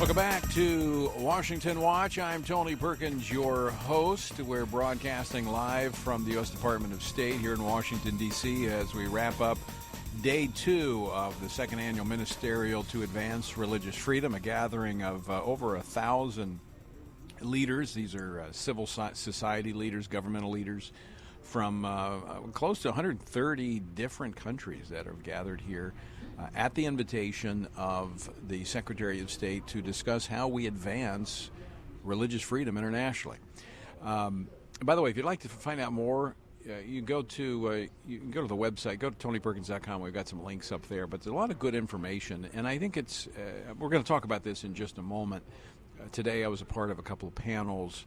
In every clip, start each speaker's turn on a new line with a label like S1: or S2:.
S1: Welcome back to Washington Watch. I'm Tony Perkins, your host. We're broadcasting live from the U.S. Department of State here in Washington, D.C. as we wrap up Day 2 of the second annual Ministerial to Advance Religious Freedom, a gathering of over 1,000 leaders. These are civil society leaders, governmental leaders from close to 130 different countries that have gathered here at the invitation of the Secretary of State to discuss how we advance religious freedom internationally. By the way, if you'd like to find out more, you can go to the website, go to tonyperkins.com. We've got some links up there, but there's a lot of good information, and I think it's we're going to talk about this in just a moment. Today I was a part of a couple of panels,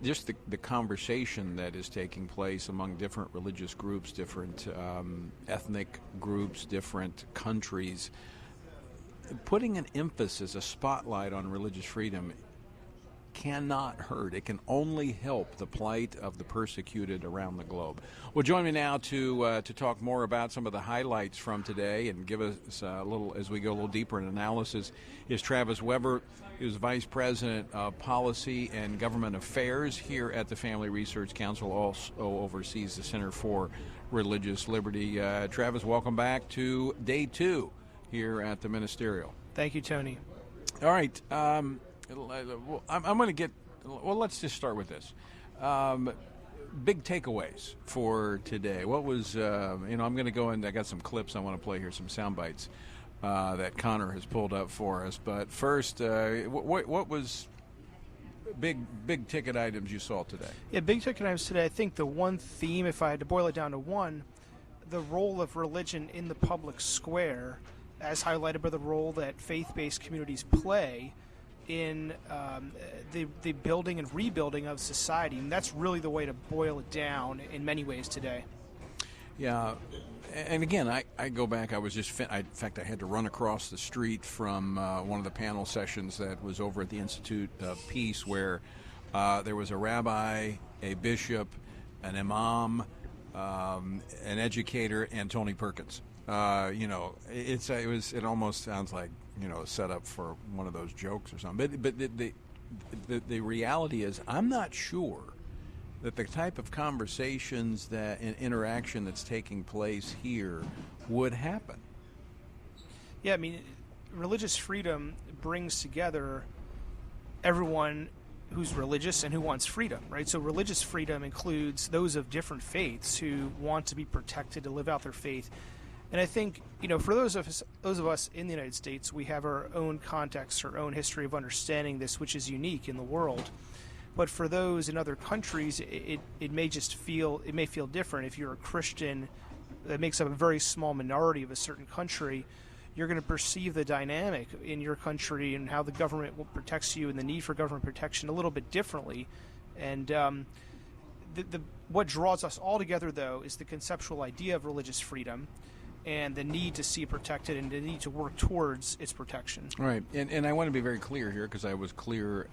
S1: just the conversation that is taking place among different religious groups, different ethnic groups, different countries, putting an emphasis, a spotlight on religious freedom cannot hurt. It can only help the plight of the persecuted around the globe. Well, join me now to talk more about some of the highlights from today and give us a little, as we go a little deeper in analysis, is Travis Weber, who's Vice President of Policy and Government Affairs here at the Family Research Council, also oversees the Center for Religious Liberty. Travis, welcome back to Day 2 here at the Ministerial.
S2: Thank you, Tony.
S1: All right. I'm going to get, well, let's just start with this. Big takeaways for today. What was, I'm going to go in, I got some clips I want to play here, some sound bites that Connor has pulled up for us. But first, what was big ticket items you saw today?
S2: Yeah, big ticket items today. I think the one theme, if I had to boil it down to one, the role of religion in the public square, as highlighted by the role that faith-based communities play in the building and rebuilding of society. And that's really the way to boil it down in many ways today. Yeah,
S1: and again, I go back, I was just, in fact, I had to run across the street from one of the panel sessions that was over at the Institute of Peace, where there was a rabbi, a bishop, an imam, an educator, and Tony Perkins. It almost sounds like, set up for one of those jokes or something. But the reality is, I'm not sure that the type of conversations and interaction that's taking place here would happen.
S2: Yeah, I mean, religious freedom brings together everyone who's religious and who wants freedom, right? So religious freedom includes those of different faiths who want to be protected to live out their faith. And I think, for those of us in the United States, we have our own context, our own history of understanding this, which is unique in the world. But for those in other countries, it may feel different. If you're a Christian that makes up a very small minority of a certain country, you're going to perceive the dynamic in your country and how the government protects you and the need for government protection a little bit differently. And what draws us all together, though, is the conceptual idea of religious freedom and the need to see it protected and the need to work towards its protection.
S1: Right. And I want to be very clear here, because I was clear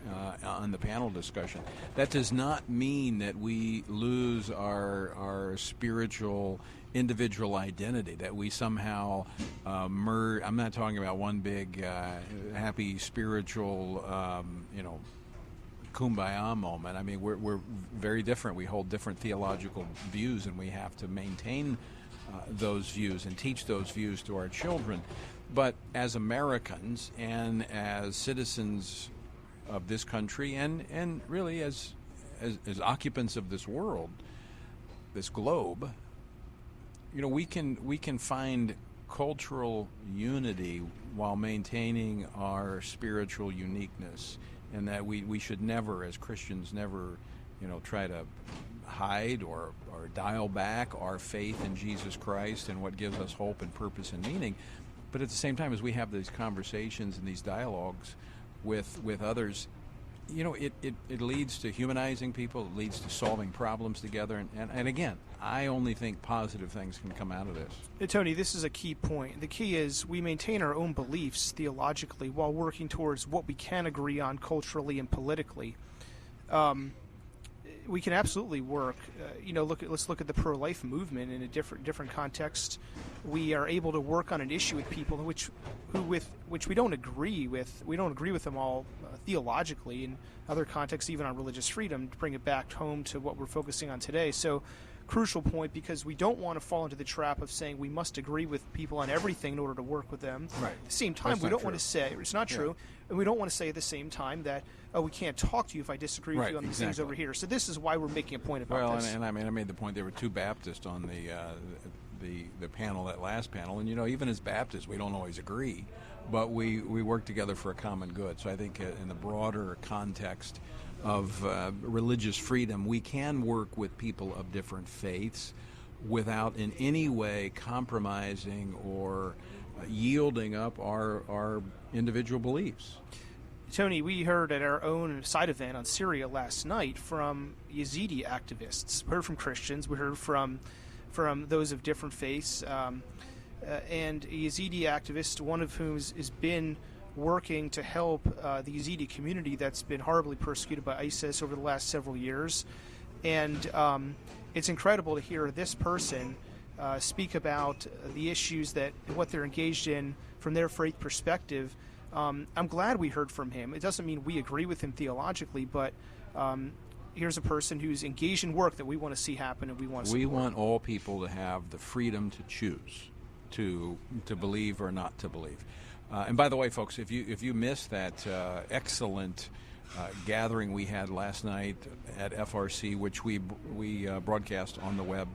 S1: on the panel discussion. That does not mean that we lose our spiritual individual identity, that we somehow merge. I'm not talking about one big happy spiritual kumbaya moment. I mean, we're very different. We hold different theological views, and we have to maintain those views and teach those views to our children. But as Americans and as citizens of this country, and really as occupants of this world, this globe, we can find cultural unity while maintaining our spiritual uniqueness, and that we should never, as Christians, try to hide or dial back our faith in Jesus Christ and what gives us hope and purpose and meaning. But at the same time, as we have these conversations and these dialogues with others, it leads to humanizing people. It leads to solving problems together. And again, I only think positive things can come out of this.
S2: Hey, Tony, this is a key point. The key is we maintain our own beliefs theologically while working towards what we can agree on culturally and politically. we can absolutely work. Let's look at the pro-life movement in a different context. We are able to work on an issue with people which we don't agree with. We don't agree with them all theologically. In other contexts, even on religious freedom, to bring it back home to what we're focusing on today. So, crucial point, because we don't want to fall into the trap of saying we must agree with people on everything in order to work with them.
S1: Right.
S2: At the same time, we don't want to say it's not true, and we don't want to say at the same time that we can't talk to you if I disagree with you on these things over here. So this is why we're making a point about this.
S1: And I made the point there were two Baptists on the panel, that last panel, and even as Baptists we don't always agree, but we work together for a common good. So I think in the broader context of religious freedom, we can work with people of different faiths without in any way compromising or yielding up our individual beliefs.
S2: Tony, we heard at our own side event on Syria last night from Yazidi activists. We heard from Christians. We heard from those of different faiths. And Yazidi activists, one of whom has been working to help the Yazidi community that's been horribly persecuted by ISIS over the last several years. And it's incredible to hear this person speak about the issues what they're engaged in from their faith perspective. I'm glad we heard from him. It doesn't mean we agree with him theologically, but here's a person who's engaged in work that we want to see happen, and we want to support.
S1: We want all people to have the freedom to choose to believe or not to believe. And by the way, folks, if you missed that excellent gathering we had last night at FRC, which we broadcast on the web,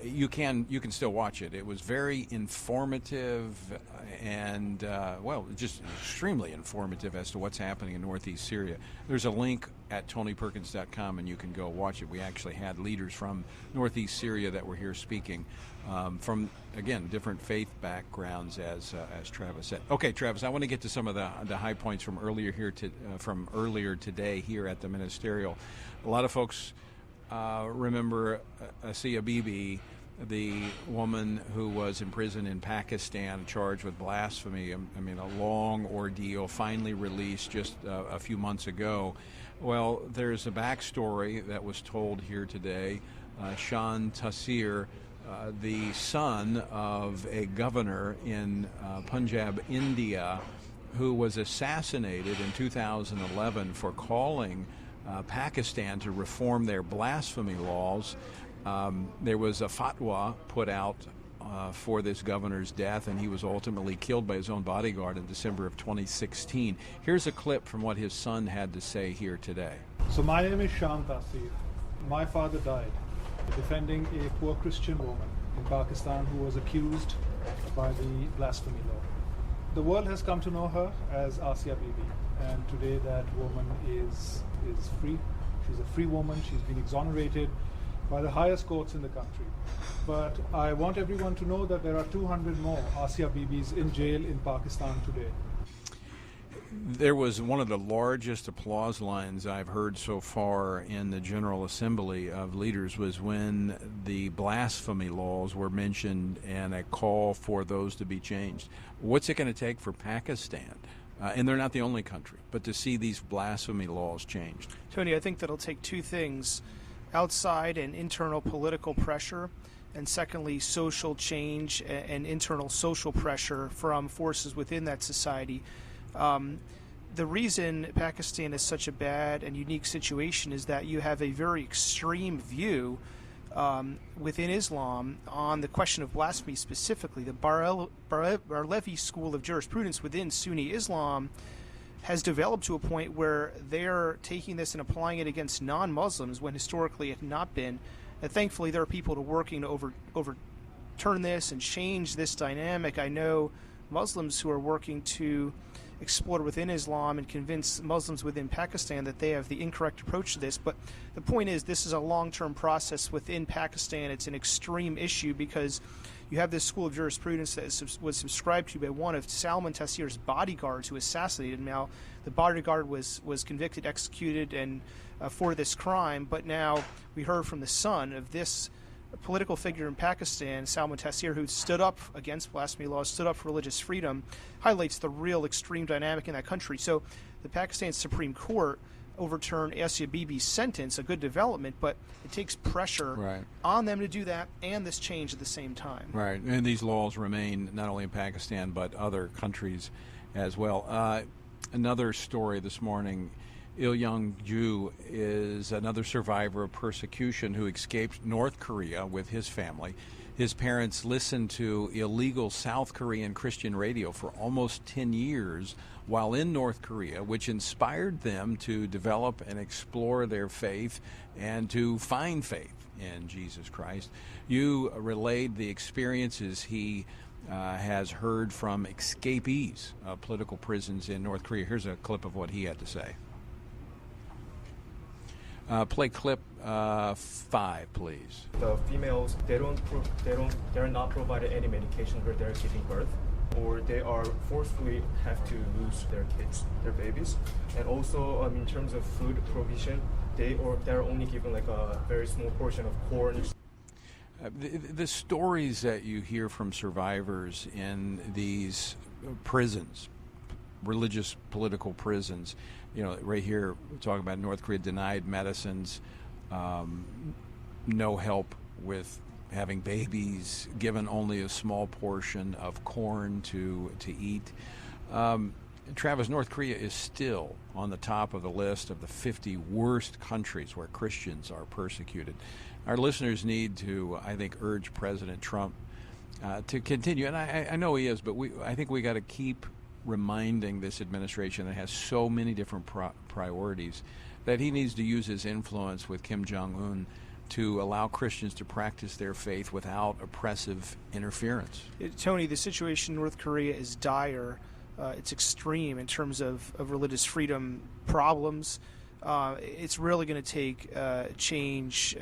S1: you can still watch it. It was very informative and just extremely informative as to what's happening in northeast Syria. There's a link at tonyperkins.com, and you can go watch it. We actually had leaders from northeast Syria that were here speaking from, again, different faith backgrounds, as Travis said. Okay, Travis, I want to get to some of the high points from earlier today here at the Ministerial. A lot of folks remember Asia Bibi, the woman who was imprisoned in Pakistan, charged with blasphemy. I mean, a long ordeal, finally released just a few months ago. Well, there's a backstory that was told here today. Shan Taseer, the son of a governor in Punjab, India, who was assassinated in 2011 for calling Pakistan to reform their blasphemy laws. There was a fatwa put out for this governor's death, and he was ultimately killed by his own bodyguard in December of 2016. Here's a clip from what his son had to say here today.
S3: So my name is Shan Taseer. My father died defending a poor Christian woman in Pakistan who was accused by the blasphemy law. The world has come to know her as Asia Bibi, and today that woman is free. She's a free woman. She's been exonerated by the highest courts in the country. But I want everyone to know that there are 200 more Asia Bibis in jail in Pakistan today.
S1: There was one of the largest applause lines I've heard so far in the General Assembly of leaders was when the blasphemy laws were mentioned and a call for those to be changed. What's it going to take for Pakistan? And they're not the only country, but to see these blasphemy laws changed.
S2: Tony, I think that'll take two things: outside and internal political pressure, and secondly, social change and internal social pressure from forces within that society. The reason Pakistan is such a bad and unique situation is that you have a very extreme view within Islam on the question of blasphemy specifically. The Barlevi school of jurisprudence within Sunni Islam has developed to a point where they're taking this and applying it against non-Muslims when historically it had not been. And thankfully there are people working to overturn this and change this dynamic. I know Muslims who are working to explore within Islam and convince Muslims within Pakistan that they have the incorrect approach to this. But the point is, this is a long-term process within Pakistan. It's an extreme issue because you have this school of jurisprudence that was subscribed to by one of Salman Taseer's bodyguards who assassinated him. Now, the bodyguard was convicted, executed, and for this crime. But now we heard from the son of this political figure in Pakistan, Salman Taseer, who stood up against blasphemy laws, stood up for religious freedom, highlights the real extreme dynamic in that country. So the Pakistan Supreme Court overturn Asia Bibi's sentence, a good development, but it takes pressure on them to do that and this change at the same time.
S1: Right, and these laws remain not only in Pakistan but other countries as well. Another story this morning, Il Young-ju is another survivor of persecution who escaped North Korea with his family. His parents listened to illegal South Korean Christian radio for almost 10 years while in North Korea, which inspired them to develop and explore their faith and to find faith in Jesus Christ. You relayed the experiences he has heard from escapees of political prisons in North Korea. Here's a clip of what he had to say. Play clip 5, please.
S4: The females, they're not provided any medication where they're giving birth, or they are forcefully have to lose their kids, their babies. And also, in terms of food provision, they're only given like a very small portion of corn.
S1: The stories that you hear from survivors in these prisons, religious political prisons, right here we're talking about North Korea denied medicines, no help with having babies, given only a small portion of corn to eat. Travis, North Korea is still on the top of the list of the 50 worst countries where Christians are persecuted. Our listeners need to, I think, urge President Trump to continue, and I know he is, but I think we got to keep reminding this administration that has so many different priorities that he needs to use his influence with Kim Jong-un to allow Christians to practice their faith without oppressive interference.
S2: Tony, the situation in North Korea is dire. It's extreme in terms of religious freedom problems. It's really going to take change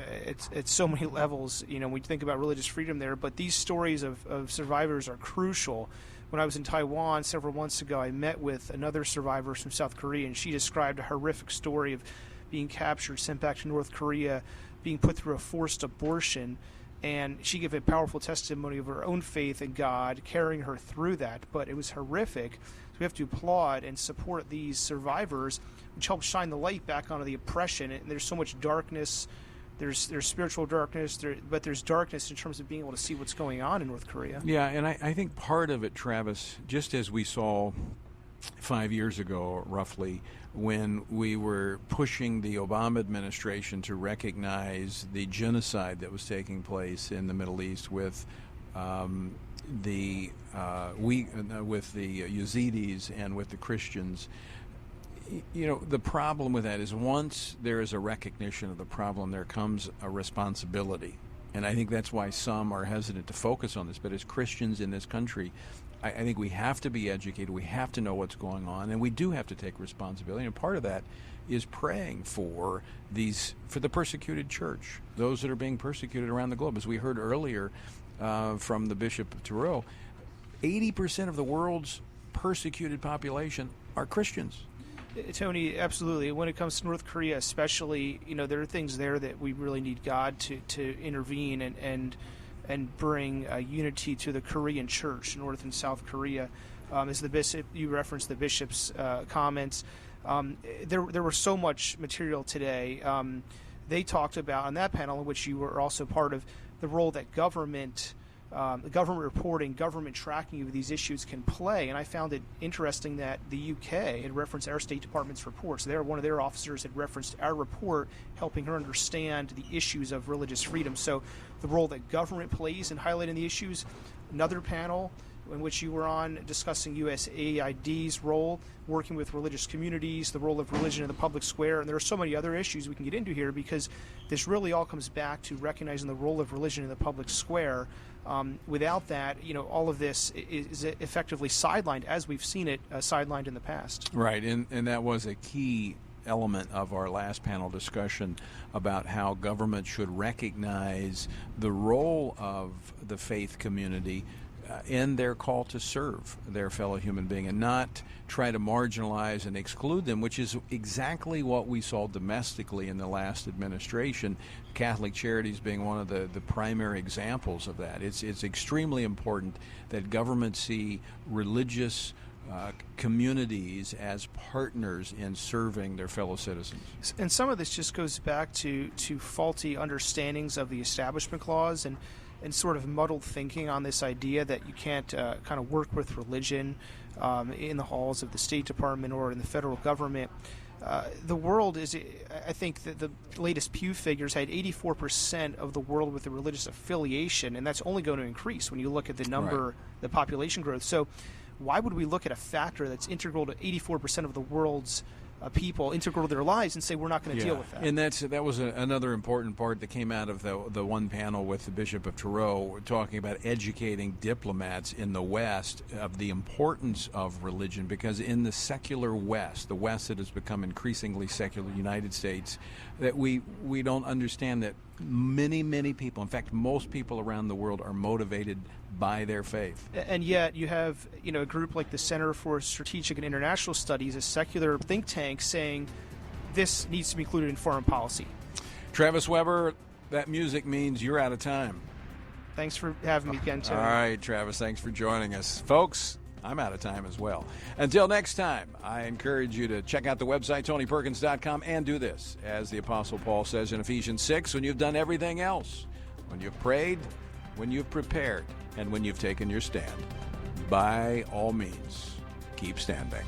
S2: at so many levels. We think about religious freedom there, but these stories of survivors are crucial. When I was in Taiwan several months ago, I met with another survivor from South Korea, and she described a horrific story of being captured, sent back to North Korea, being put through a forced abortion, and she gave a powerful testimony of her own faith in God, carrying her through that. But it was horrific. So we have to applaud and support these survivors, which helps shine the light back onto the oppression. And there's so much darkness. There's spiritual darkness, but there's darkness in terms of being able to see what's going on in North Korea.
S1: Yeah, and I think part of it, Travis, just as we saw 5 years ago, roughly, when we were pushing the Obama administration to recognize the genocide that was taking place in the Middle East with the Yazidis and with the Christians. The problem with that is once there is a recognition of the problem, there comes a responsibility. And I think that's why some are hesitant to focus on this. But as Christians in this country, I think we have to be educated. We have to know what's going on, and we do have to take responsibility. And part of that is praying for the persecuted church, those that are being persecuted around the globe. As we heard earlier from the Bishop of Truro, 80% of the world's persecuted population are Christians.
S2: Tony, absolutely. When it comes to North Korea especially, there are things there that we really need God to intervene and bring unity to the Korean church, North and South Korea. As the bishop, you referenced the bishop's comments. There was so much material today. They talked about, on that panel, in which you were also part of, the role that government reporting, government tracking of these issues can play. And I found it interesting that the UK had referenced our State Department's reports. One of their officers had referenced our report, helping her understand the issues of religious freedom. So the role that government plays in highlighting the issues. Another panel in which you were on discussing USAID's role, working with religious communities, the role of religion in the public square, and there are so many other issues we can get into here because this really all comes back to recognizing the role of religion in the public square. Without that, all of this is effectively sidelined, as we've seen it sidelined in the past.
S1: Right, and that was a key element of our last panel discussion about how government should recognize the role of the faith community in their call to serve their fellow human being and not try to marginalize and exclude them, which is exactly what we saw domestically in the last administration, Catholic Charities being one of the primary examples of that. It's extremely important that government see religious communities as partners in serving their fellow citizens.
S2: And some of this just goes back to faulty understandings of the Establishment Clause and sort of muddled thinking on this idea that you can't kind of work with religion in the halls of the State Department or in the federal government. The world is, I think that the latest Pew figures had 84% of the world with a religious affiliation, and that's only going to increase when you look at the number, the population growth. So why would we look at a factor that's integral to 84% of the world's people, integral to their lives, and say we're not going to deal with that?
S1: And that was another important part that came out of the one panel with the Bishop of Truro, talking about educating diplomats in the West of the importance of religion, because in the secular West, the West that has become increasingly secular, United States, that we don't understand that many people, in fact most people around the world, are motivated by their faith.
S2: And yet you have a group like the Center for Strategic and International Studies, a secular think tank, saying this needs to be included in foreign policy.
S1: Travis Weber, that music means you're out of time.
S2: Thanks for having me again, Tony.
S1: All right, Travis, thanks for joining us. Folks, I'm out of time as well. Until next time, I encourage you to check out the website, TonyPerkins.com, and do this. As the Apostle Paul says in Ephesians 6, when you've done everything else, when you've prayed, when you've prepared, and when you've taken your stand, by all means, keep standing.